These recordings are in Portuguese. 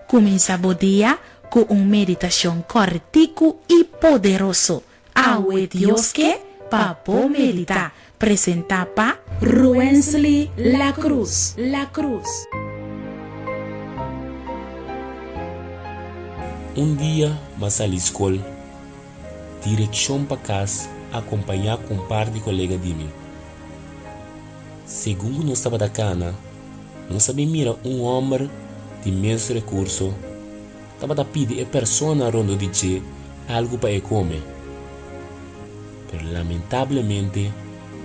Começamos o dia com uma meditação cortico e poderoso. Awe Dios que papo medita. Presenta pa Ruensley La Cruz. La Cruz. Dia, mas à escola, direção para casa, acompanhar com um par de colegas de mim. Segundo nós estava da cana, não sabia mira homem de imenso recurso, estava da pedir a pessoa rondo de che algo para comer. Pero lamentavelmente,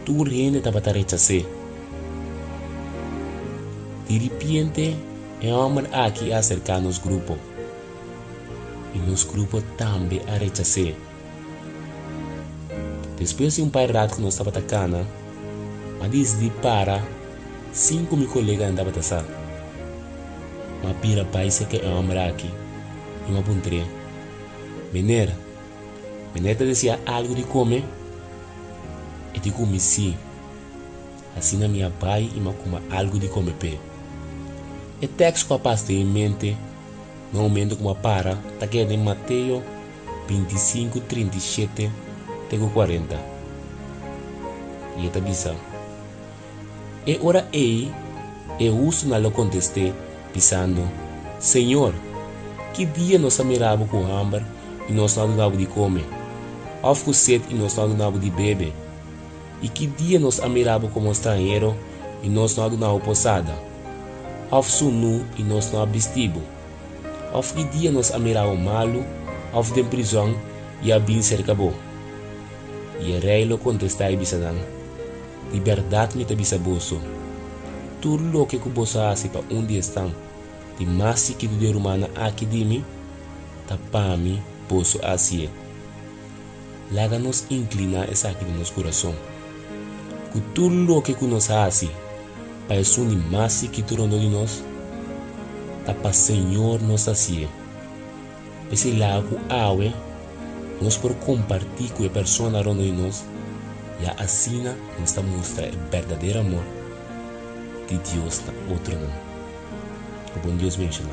tu gente estava a rechazar. De repente, o homem aqui acercar nos grupo. E nos grupos também a rechazar. Depois de par de rato que nós estava da cana, mas decidi para 5 mil colegas andavam a sa. Mas pira país que é homem aqui. E me apontei. Menera dizia algo de comer. E te comi sim. Assim na minha pai e me coma algo de comer pé. E texto com a pasta em mente. No momento como para, está quedando em Mateus 25, 37, 40. E está dizendo. E ora eu uso na lo contestei, pensando, Senhor, que dia nós miramos com hambre e nós não damos de comer? Ou com sede e nós não damos de beber? E que dia nós miramos como estrangeiro e nós não damos posada? Ou nu e nós não vestimos? Ou que dia nós miramos malo, ou de prisão e a bem cerca bo? E o rei lo contestai bisanan, liberdade me tabisa boso. Tudo lo que você faz para onde estão, de mais que do de romana aqui de mim, tapami posso assim. Laga nos inclinar essa aqui no nosso coração. Que tudo lo que nos faz, para isso de mais que tu rondo de nós, tapa Senhor nos assim. Esse lago awe, nós por compartilhar com a pessoa rondo de nós, e assim nos mostra o verdadeiro amor de Deus na outro não. Que bom Deus me ensinou.